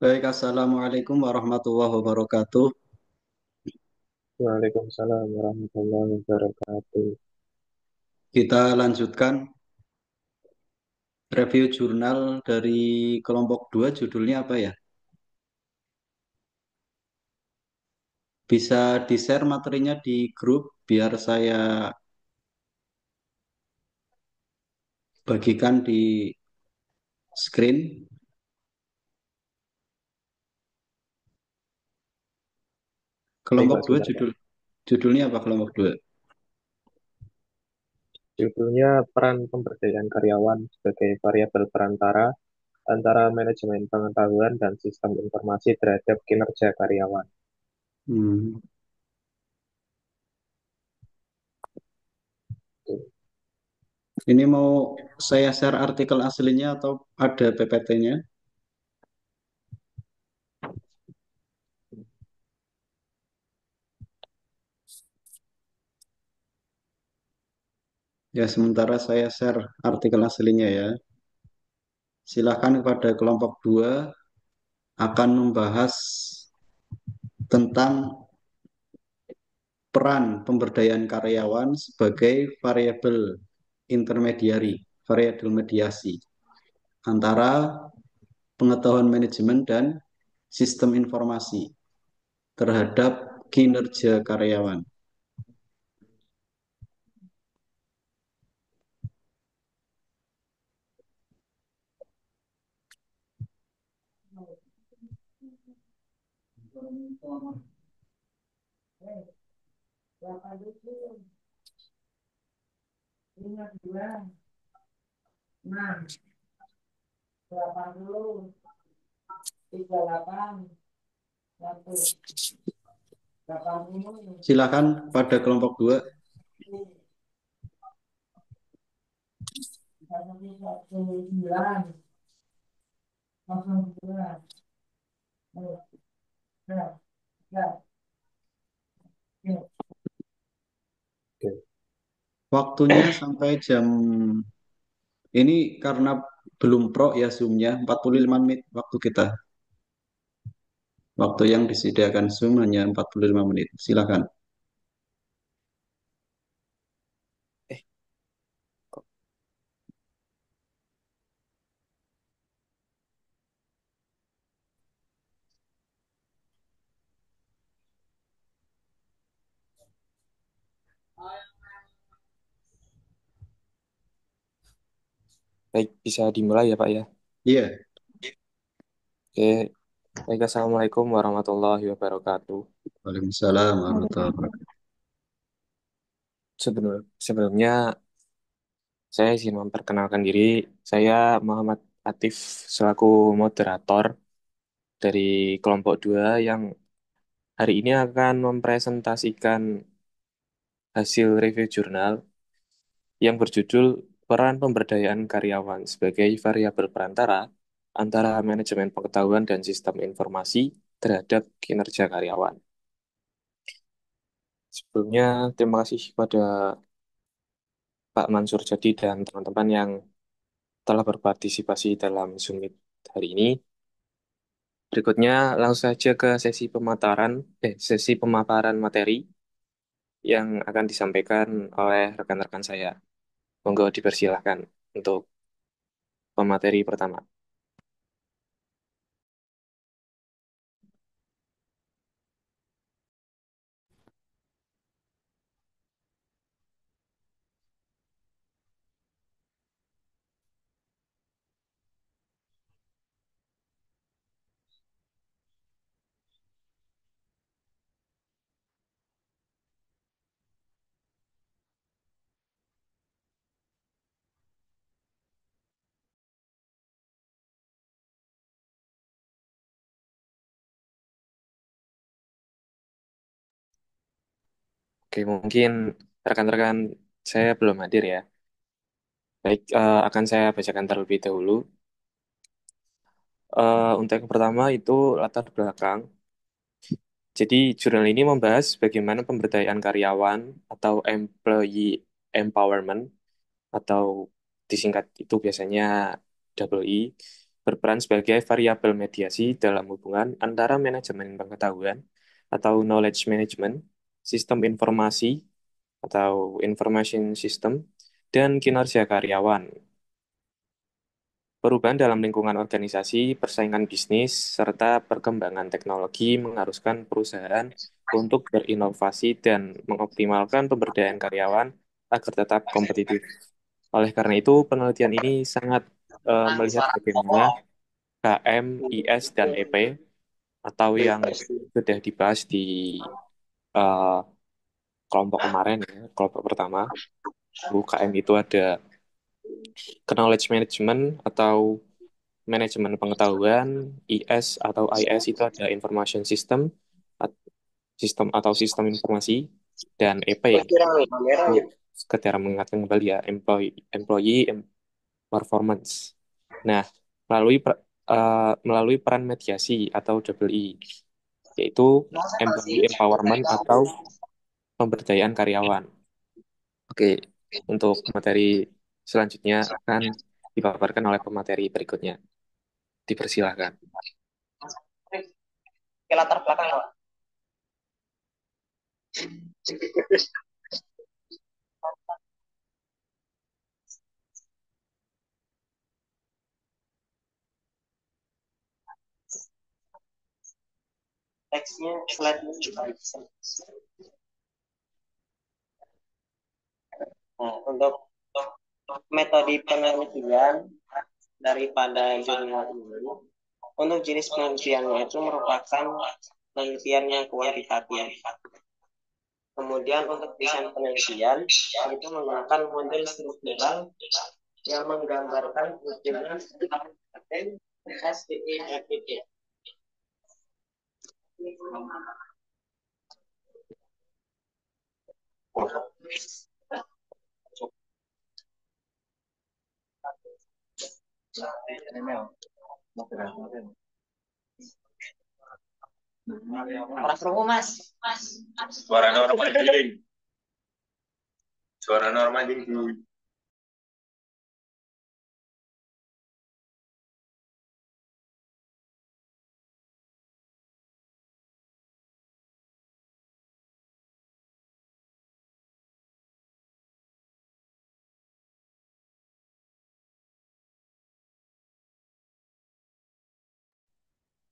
Baik, Assalamualaikum warahmatullahi wabarakatuh. Waalaikumsalam warahmatullahi wabarakatuh. Kita lanjutkan review jurnal dari kelompok 2. Judulnya apa ya? Bisa di-share materinya di grup biar saya bagikan di screen. Baik Kelompok Pak, 2 sebentar Pak. judulnya apa kelompok 2? Judulnya peran pemberdayaan karyawan sebagai variabel perantara antara manajemen pengetahuan dan sistem informasi terhadap kinerja karyawan. Hmm. Tuh. Ini mau saya share artikel aslinya atau ada PPT-nya? Ya, sementara saya share artikel aslinya ya. Silakan kepada kelompok 2 akan membahas tentang peran pemberdayaan karyawan sebagai variabel intermediari, variabel mediasi antara pengetahuan manajemen dan sistem informasi terhadap kinerja karyawan. Silakan pada kelompok 2. Oke. Waktunya sampai jam ini karena belum pro ya Zoom-nya 45 menit waktu kita. Waktu yang disediakan Zoom hanya 45 menit. Silakan. Eh, kok Baik, bisa dimulai ya Pak ya. Iya. Oke, baik, Assalamualaikum warahmatullahi wabarakatuh. Waalaikumsalam warahmatullahi wabarakatuh. Sebelumnya saya izin memperkenalkan diri. Saya Muhammad Atif selaku moderator dari kelompok 2 yang hari ini akan mempresentasikan hasil review jurnal yang berjudul Peran Pemberdayaan Karyawan sebagai Variabel Perantara antara Manajemen Pengetahuan dan Sistem Informasi terhadap Kinerja Karyawan. Sebelumnya, terima kasih kepada Pak Mansur Jadi dan teman-teman yang telah berpartisipasi dalam Zoom Meet hari ini. Berikutnya, langsung saja ke sesi pemaparan materi yang akan disampaikan oleh rekan-rekan saya. Monggo dipersilahkan untuk pemateri pertama. Oke, mungkin rekan-rekan saya belum hadir ya. Baik, akan saya bacakan terlebih dahulu. Untuk yang pertama itu latar belakang. Jadi, jurnal ini membahas bagaimana pemberdayaan karyawan atau employee empowerment atau disingkat itu biasanya double E berperan sebagai variabel mediasi dalam hubungan antara manajemen pengetahuan atau knowledge management, sistem informasi atau information system, dan kinerja karyawan. Perubahan dalam lingkungan organisasi, persaingan bisnis, serta perkembangan teknologi mengharuskan perusahaan untuk berinovasi dan mengoptimalkan pemberdayaan karyawan agar tetap kompetitif. Oleh karena itu, penelitian ini sangat melihat bagaimana KM, IS, dan EP atau yang sudah dibahas di eh, kelompok kemarin, ya, kelompok pertama. UKM itu ada knowledge management atau manajemen pengetahuan, IS atau IS itu ada information system, at- sistem atau sistem informasi, dan EP itu sekedar mengingatkan kembali ya, employee performance. Nah, melalui peran mediasi atau double E, yaitu employee empowerment atau pemberdayaan karyawan. Oke, untuk materi selanjutnya akan dipaparkan oleh pemateri berikutnya. Dipersilahkan. Ke latar belakang Pak. Teksnya slide-nya juga bisa. Nah, untuk metode penelitian daripada jurnal ini, untuk jenis penelitiannya itu merupakan penelitian yang kuantitatif. Kemudian untuk desain penelitian itu menggunakan model struktural yang menggambarkan wujudnya SDE. Orang promo mas. Suara normal giling. Suara normal giling.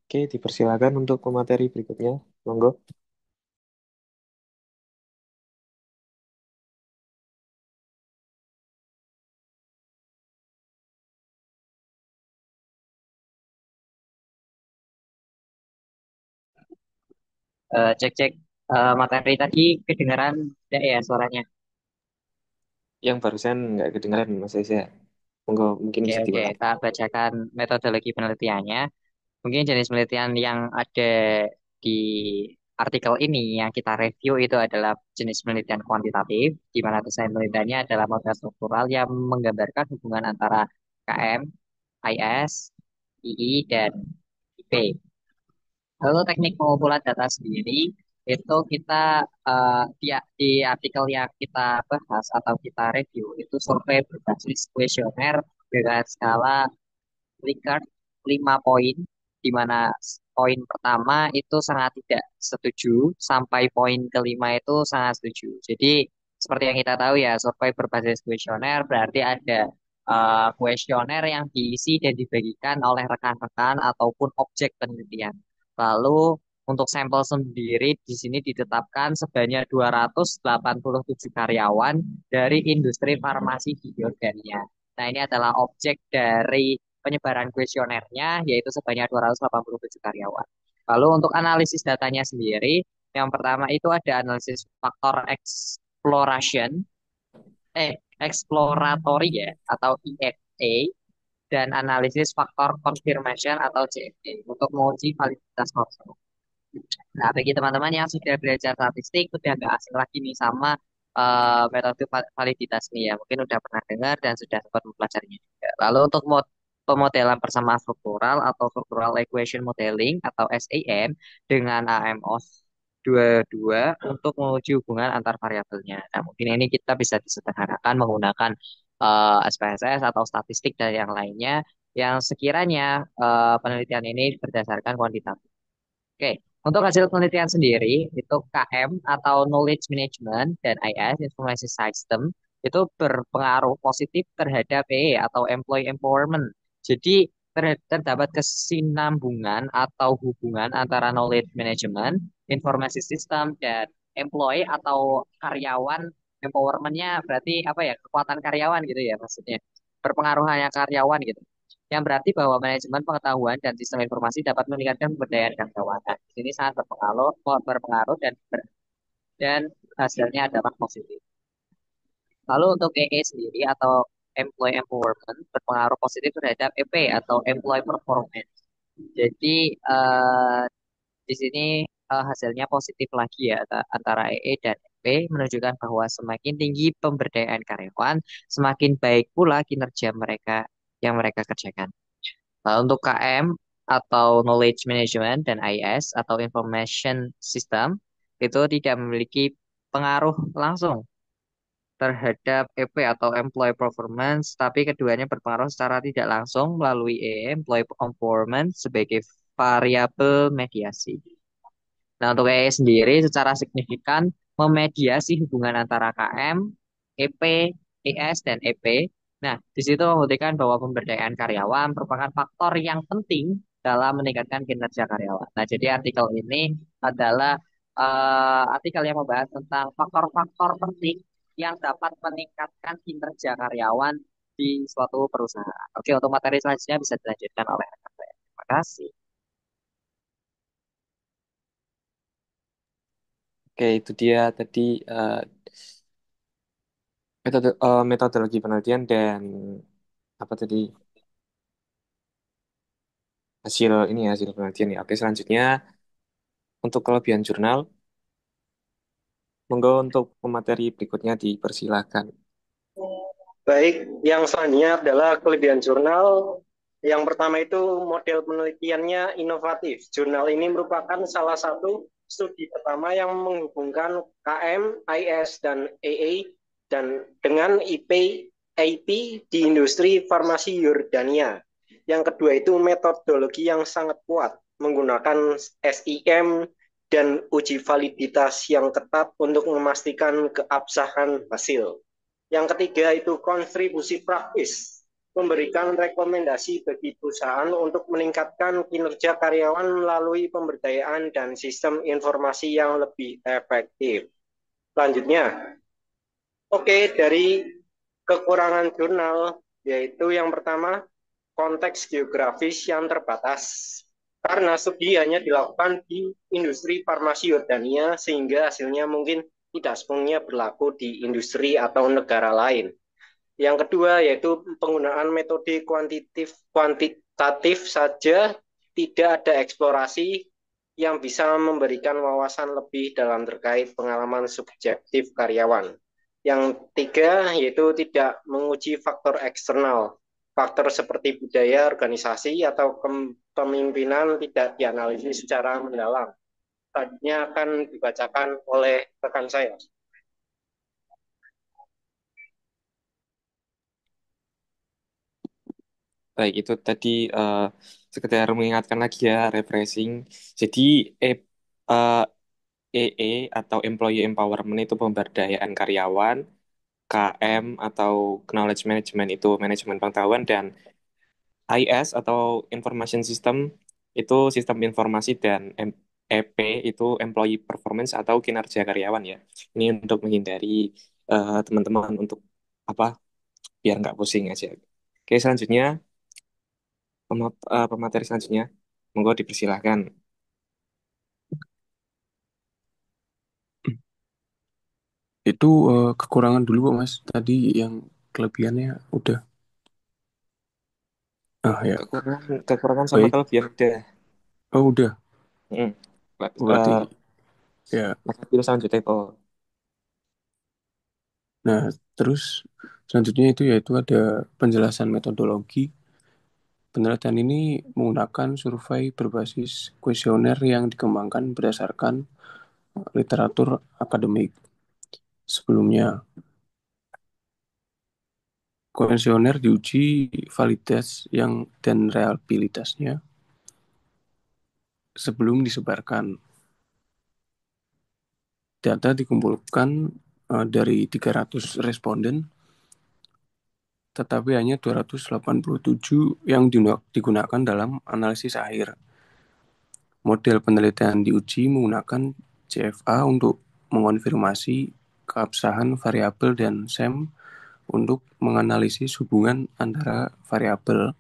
Oke, dipersilakan untuk pemateri berikutnya. Monggo. Cek-cek materi tadi kedengaran tidak ya suaranya? Yang barusan nggak kedengaran, Mas Reza. Monggo, mungkin Oke, bisa oke. diulang. Kita bacakan metodologi penelitiannya. Mungkin jenis penelitian yang ada di artikel ini yang kita review itu adalah jenis penelitian kuantitatif, di mana desain penelitiannya adalah model struktural yang menggambarkan hubungan antara KM, IS, II, dan IP. Lalu teknik pengumpulan data sendiri itu kita di artikel yang kita bahas atau kita review itu survei berbasis kuesioner dengan skala Likert 5 poin, di mana poin pertama itu sangat tidak setuju, sampai poin kelima itu sangat setuju. Jadi, seperti yang kita tahu ya, survei berbasis kuesioner berarti ada kuesioner yang diisi dan dibagikan oleh rekan-rekan ataupun objek penelitian. Lalu, untuk sampel sendiri di sini ditetapkan sebanyak 287 karyawan dari industri farmasi di Jordania. Nah, ini adalah objek dari penyebaran kuesionernya, yaitu sebanyak 287 karyawan. Lalu untuk analisis datanya sendiri, yang pertama itu ada analisis faktor exploration, exploratory ya, atau EFA, dan analisis faktor confirmation atau CFA untuk menguji validitas konstruksi. Nah, bagi teman-teman yang sudah belajar statistik, sudah nggak asing lagi nih sama metode validitas nih ya. Mungkin udah pernah dengar dan sudah sempat mempelajarinya juga. Lalu untuk pemodelan persamaan struktural atau structural equation modeling atau SEM dengan AMOS 22 untuk menguji hubungan antar variabelnya. Nah, mungkin ini kita bisa disederhanakan menggunakan SPSS atau statistik dan yang lainnya yang sekiranya penelitian ini berdasarkan kuantitatif. Oke, untuk hasil penelitian sendiri itu KM atau Knowledge Management dan IS Information System itu berpengaruh positif terhadap atau Employee Empowerment. Jadi terdapat kesinambungan atau hubungan antara knowledge management, informasi sistem, dan employee atau karyawan. Empowermentnya berarti apa ya, kekuatan karyawan gitu ya maksudnya. Berpengaruhannya karyawan gitu. Yang berarti bahwa manajemen pengetahuan dan sistem informasi dapat meningkatkan pemberdayaan karyawan. Nah, di sini sangat berpengaruh dan hasilnya dapat positif. Lalu untuk sendiri atau Employee Empowerment berpengaruh positif terhadap atau Employee Performance. Jadi di sini hasilnya positif lagi ya antara dan menunjukkan bahwa semakin tinggi pemberdayaan karyawan, semakin baik pula kinerja yang mereka kerjakan. Untuk KM atau Knowledge Management dan IS atau Information System itu tidak memiliki pengaruh langsung terhadap atau Employee Performance, tapi keduanya berpengaruh secara tidak langsung melalui Employee Performance sebagai variabel mediasi. Nah, untuk sendiri secara signifikan memediasi hubungan antara KM, EP, ES, dan EP. Nah, di situ membuktikan bahwa pemberdayaan karyawan merupakan faktor yang penting dalam meningkatkan kinerja karyawan. Nah, jadi artikel ini adalah artikel yang membahas tentang faktor-faktor penting yang dapat meningkatkan kinerja karyawan di suatu perusahaan. Oke, untuk materi selanjutnya bisa dilanjutkan oleh rekan saya. Terima kasih. Oke, itu dia tadi eh, metodologi penelitian dan apa tadi hasil penelitian ya. Oke, selanjutnya untuk kelebihan jurnal, monggo untuk pemateri berikutnya dipersilahkan. Baik, yang selanjutnya adalah kelebihan jurnal. Yang pertama itu model penelitiannya inovatif. Jurnal ini merupakan salah satu studi pertama yang menghubungkan KM, IS, dan AA dan dengan IP, IP di industri farmasi Yordania. Yang kedua itu metodologi yang sangat kuat, menggunakan SIM dan uji validitas yang ketat untuk memastikan keabsahan hasil. Yang ketiga itu kontribusi praktis, memberikan rekomendasi bagi perusahaan untuk meningkatkan kinerja karyawan melalui pemberdayaan dan sistem informasi yang lebih efektif. Selanjutnya, dari kekurangan jurnal, yaitu yang pertama, konteks geografis yang terbatas. Karena studi hanya dilakukan di industri farmasi Yordania, sehingga hasilnya mungkin tidak sepenuhnya berlaku di industri atau negara lain. Yang kedua yaitu penggunaan metode kuantitatif saja, tidak ada eksplorasi yang bisa memberikan wawasan lebih dalam terkait pengalaman subjektif karyawan. Yang tiga yaitu tidak menguji faktor eksternal. Faktor seperti budaya, organisasi, atau kepemimpinan tidak dianalisis secara mendalam. Tadinya akan dibacakan oleh rekan saya. Baik, itu tadi sekedar mengingatkan lagi ya, refreshing. Jadi eh, EE atau Employee Empowerment itu pemberdayaan karyawan, KM atau Knowledge Management itu manajemen pengetahuan, dan IS atau Information System itu sistem informasi, dan EP itu Employee Performance atau kinerja karyawan ya. Ini untuk menghindari teman-teman untuk apa biar nggak pusing aja. Oke, selanjutnya pemateri selanjutnya, monggo dipersilahkan. Itu kekurangan dulu kok Mas. Tadi yang kelebihannya udah. Ah ya, Kekurangan sama baik. kelebihan udah. Oh udah. Hmm. Berarti Eh, ya. Mas Abdul selanjutnya oh. Nah, terus selanjutnya itu yaitu ada penjelasan metodologi. Penelitian ini menggunakan survei berbasis kuesioner yang dikembangkan berdasarkan literatur akademik sebelumnya. Kuesioner diuji validitas yang dan reliabilitasnya sebelum disebarkan. Data dikumpulkan dari 300 responden, tetapi hanya 287 yang digunakan dalam analisis akhir. Model penelitian diuji menggunakan CFA untuk mengonfirmasi keabsahan variabel dan SEM untuk menganalisis hubungan antara variabel.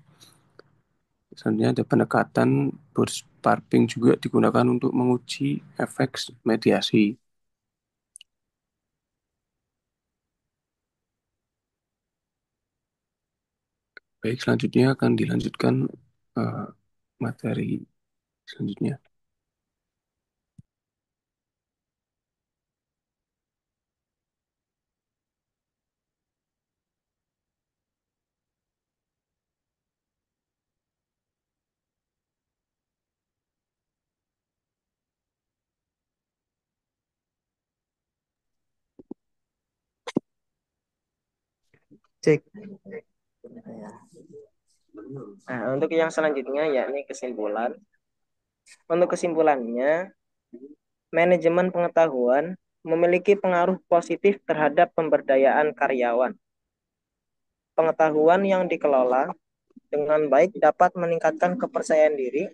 Selanjutnya ada pendekatan bootstrapping juga digunakan untuk menguji efek mediasi. Baik, selanjutnya akan dilanjutkan materi selanjutnya. Cek. Nah, untuk yang selanjutnya yakni kesimpulan. Untuk kesimpulannya, manajemen pengetahuan memiliki pengaruh positif terhadap pemberdayaan karyawan. Pengetahuan yang dikelola dengan baik dapat meningkatkan kepercayaan diri,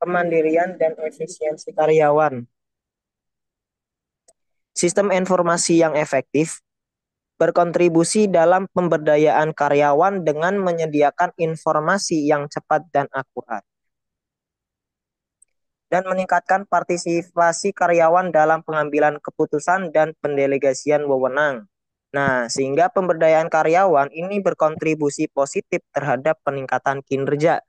kemandirian, dan efisiensi karyawan. Sistem informasi yang efektif berkontribusi dalam pemberdayaan karyawan dengan menyediakan informasi yang cepat dan akurat, dan meningkatkan partisipasi karyawan dalam pengambilan keputusan dan pendelegasian wewenang. Nah, sehingga pemberdayaan karyawan ini berkontribusi positif terhadap peningkatan kinerja,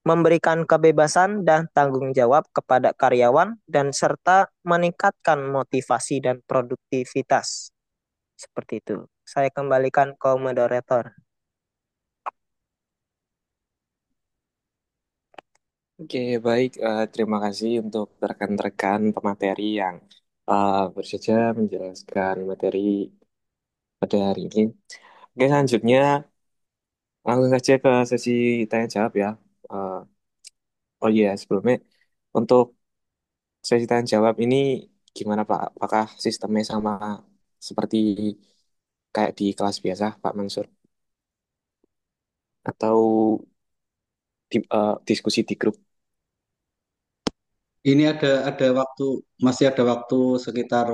memberikan kebebasan dan tanggung jawab kepada karyawan, dan serta meningkatkan motivasi dan produktivitas. Seperti itu. Saya kembalikan ke moderator. Oke, baik. Terima kasih untuk rekan-rekan pemateri yang bersedia menjelaskan materi pada hari ini. Oke, selanjutnya langsung saja ke sesi tanya jawab ya. Eh, oh iya, sebelumnya untuk sesi tanya jawab ini gimana Pak? Apakah sistemnya sama seperti kayak di kelas biasa, Pak Mansur? Atau diskusi di grup? Ini ada waktu, masih ada waktu sekitar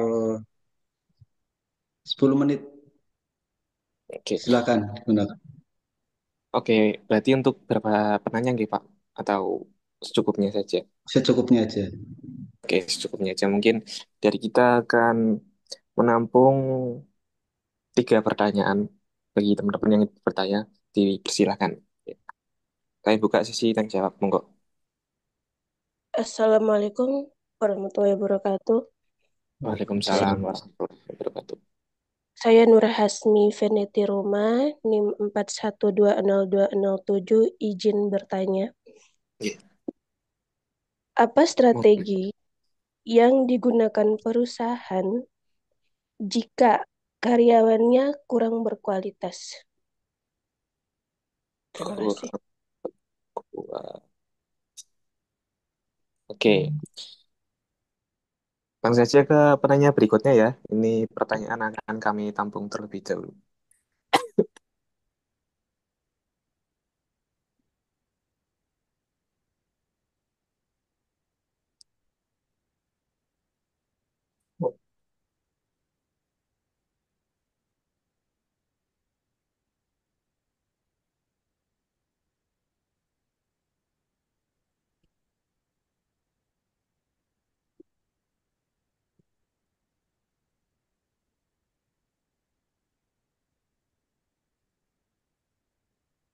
10 menit. Oke, Silakan gunakan. oke. Berarti untuk berapa penanya nih Pak? Atau secukupnya saja? Secukupnya aja. Oke, secukupnya aja. Mungkin dari kita akan menampung 3 pertanyaan bagi teman-teman yang bertanya. Dipersilakan. Kami buka sesi tanya jawab, monggo. Assalamualaikum warahmatullahi wabarakatuh. Saya, Waalaikumsalam warahmatullahi wabarakatuh. saya Nur Hasmi Veneti Roma, NIM 41202007, izin bertanya. Iya. Apa Monggo. strategi yang digunakan perusahaan jika karyawannya kurang berkualitas? Terima kasih. Oke, langsung saja ke penanya berikutnya ya. Ini pertanyaan akan kami tampung terlebih dahulu.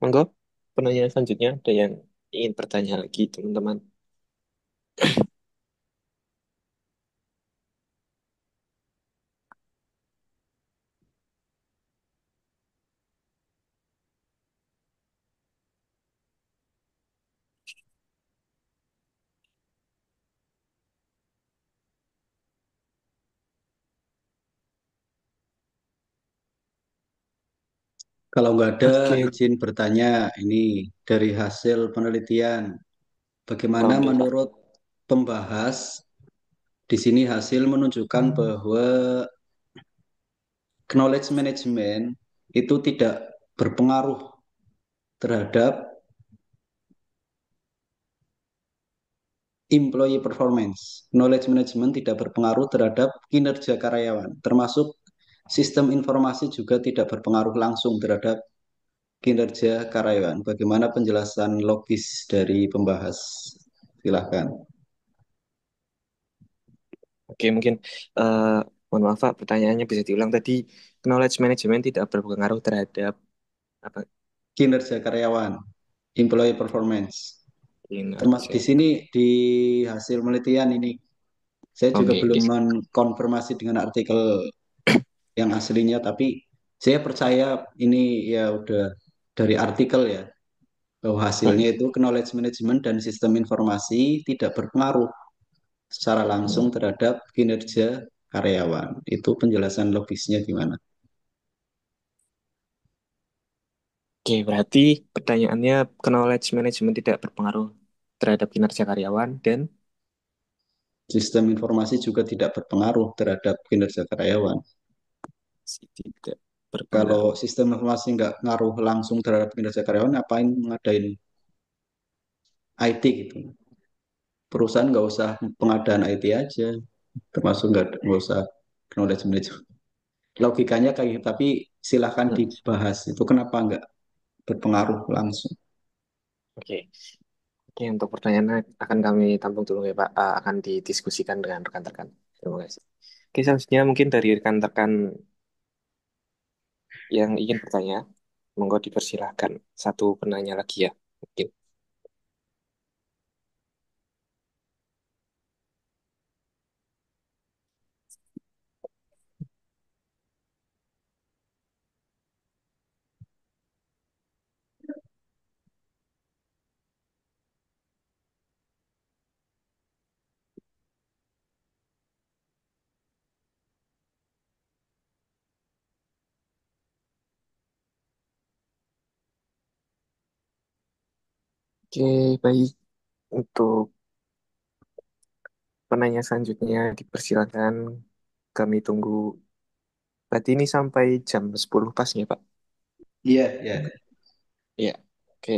Monggo, penanya selanjutnya ada yang ingin bertanya lagi, teman-teman. Kalau nggak ada, Oke, izin bertanya ini dari hasil penelitian. Bagaimana oke Pak. menurut pembahas di sini hasil menunjukkan bahwa knowledge management itu tidak berpengaruh terhadap employee performance. Knowledge management tidak berpengaruh terhadap kinerja karyawan, termasuk sistem informasi juga tidak berpengaruh langsung terhadap kinerja karyawan. Bagaimana penjelasan logis dari pembahas? Silahkan. Oke, mungkin eh mohon maaf Pak, pertanyaannya bisa diulang tadi. Knowledge management tidak berpengaruh terhadap apa Kinerja karyawan, employee performance. Termasuk kinerja. di sini di hasil penelitian ini, saya juga Oke, belum oke. mengkonfirmasi dengan artikel yang aslinya, tapi saya percaya ini ya udah dari artikel ya, bahwa hasilnya itu knowledge management dan sistem informasi tidak berpengaruh secara langsung terhadap kinerja karyawan. Itu penjelasan logisnya gimana? Oke, berarti pertanyaannya knowledge management tidak berpengaruh terhadap kinerja karyawan dan Sistem informasi juga tidak berpengaruh terhadap kinerja karyawan. tidak Kalau berpengaruh. sistem informasi nggak ngaruh langsung terhadap kinerja karyawan, ngapain ngadain IT gitu? Perusahaan nggak usah pengadaan IT aja, termasuk nggak usah knowledge management. Logikanya kayak gitu, tapi silahkan Hmm, dibahas itu kenapa nggak berpengaruh langsung. Oke, oke untuk pertanyaannya akan kami tampung dulu ya Pak. Akan didiskusikan dengan rekan-rekan. Terima kasih. Oke, selanjutnya mungkin dari rekan-rekan yang ingin bertanya, monggo dipersilahkan. Satu penanya lagi ya, mungkin. Oke, baik. Untuk penanya selanjutnya dipersilakan. Kami tunggu. Berarti ini sampai jam 10 pas ya Pak? Iya, ya. Iya. Oke.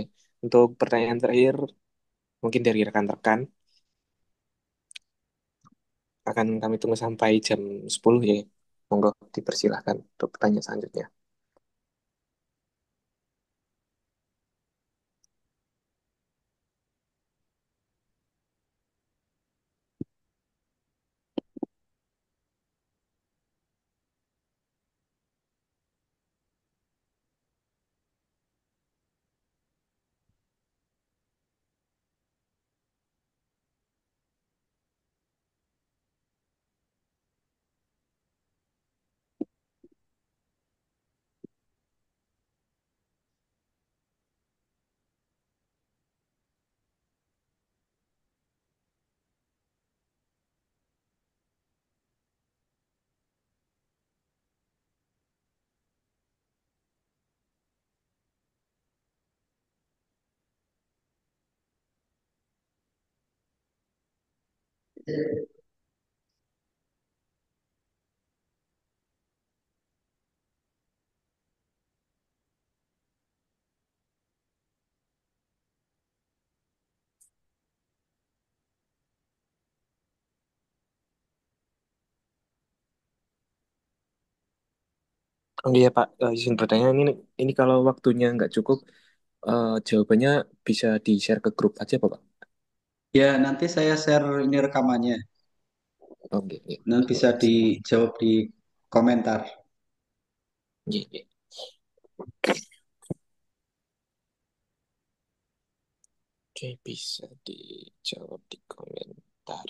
Untuk pertanyaan terakhir, mungkin dari rekan-rekan, akan kami tunggu sampai jam 10 ya. Monggo dipersilahkan untuk pertanyaan selanjutnya. Oh iya Pak, izin bertanya ini kalau waktunya nggak cukup, jawabannya bisa di-share ke grup aja Pak. Ya, nanti saya share ini rekamannya. Oke, oke. Nanti bisa dijawab di komentar. Oke, oke. Oke, bisa dijawab di komentar.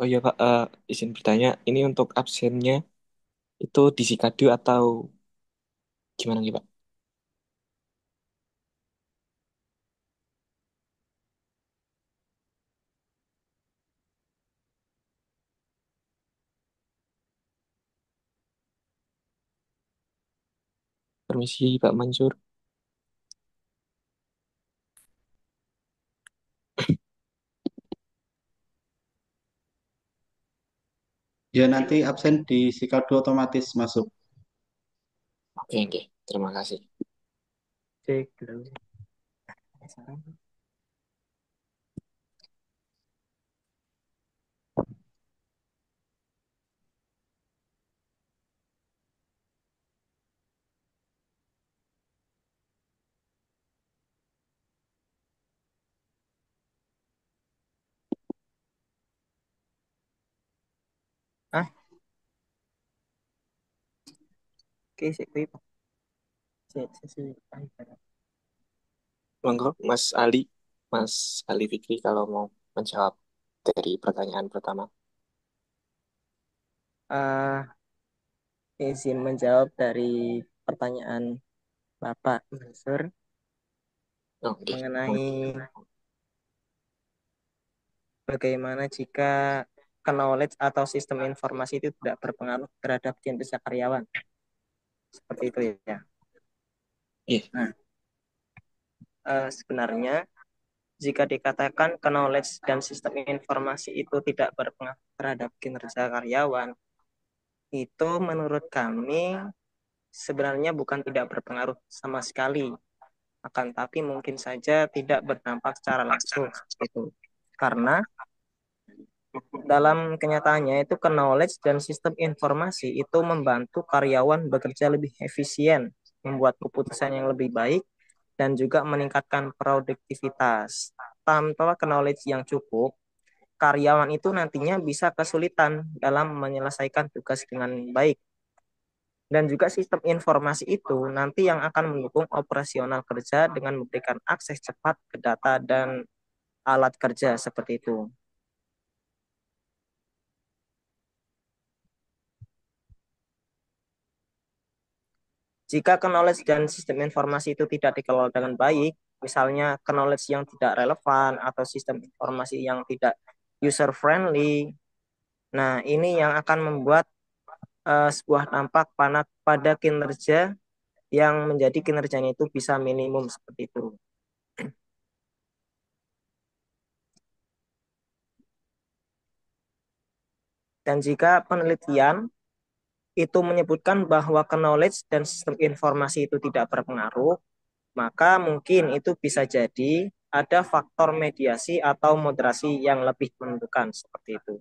Oh iya Pak, izin bertanya, ini untuk absennya itu di Sikado atau gimana nih Pak? Permisi Pak Mansur. Ya nanti absen di Sikado otomatis masuk. Oke, oke. Terima kasih. Cek dulu. Ah, oke, sih, Pak. Sih. Monggo Mas Ali Fikri kalau mau menjawab dari pertanyaan pertama. Izin menjawab dari pertanyaan Bapak Mansur Oh, oke. mengenai bagaimana jika knowledge atau sistem informasi itu tidak berpengaruh terhadap kinerja karyawan. Seperti itu ya. Iya, Nah, sebenarnya jika dikatakan knowledge dan sistem informasi itu tidak berpengaruh terhadap kinerja karyawan, itu menurut kami sebenarnya bukan tidak berpengaruh sama sekali, akan tapi mungkin saja tidak berdampak secara langsung itu. Karena dalam kenyataannya itu knowledge dan sistem informasi itu membantu karyawan bekerja lebih efisien, membuat keputusan yang lebih baik, dan juga meningkatkan produktivitas. Tanpa knowledge yang cukup, karyawan itu nantinya bisa kesulitan dalam menyelesaikan tugas dengan baik. Dan juga sistem informasi itu nanti yang akan mendukung operasional kerja dengan memberikan akses cepat ke data dan alat kerja seperti itu. Jika knowledge dan sistem informasi itu tidak dikelola dengan baik, misalnya knowledge yang tidak relevan atau sistem informasi yang tidak user friendly, nah ini yang akan membuat sebuah dampak pada kinerja yang menjadi kinerjanya itu bisa minimum seperti itu. Dan jika penelitian itu menyebutkan bahwa knowledge dan sistem informasi itu tidak berpengaruh, maka mungkin itu bisa jadi ada faktor mediasi atau moderasi yang lebih menentukan seperti itu.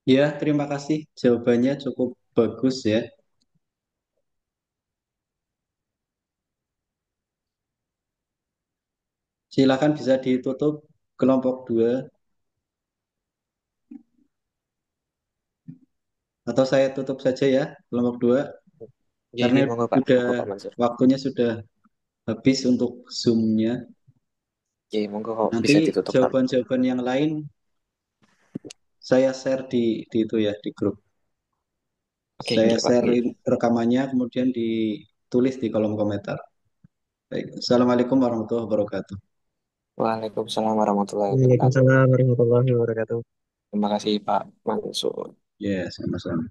Ya, terima kasih. Jawabannya cukup bagus ya. Silakan bisa ditutup kelompok 2 atau saya tutup saja ya kelompok 2 iya, karena iya, monggo Pak, sudah monggo Pak Mansur. waktunya sudah habis untuk Zoom-nya. Iya, monggo kok Nanti bisa ditutup Pak. jawaban-jawaban yang lain saya share di itu ya di grup. Oke, Saya oke Pak. share rekamannya kemudian ditulis di kolom komentar. Baik. Assalamualaikum warahmatullahi wabarakatuh. Waalaikumsalam warahmatullahi wabarakatuh. Waalaikumsalam warahmatullahi wabarakatuh. Terima kasih Pak Mansur. Ya, sama-sama.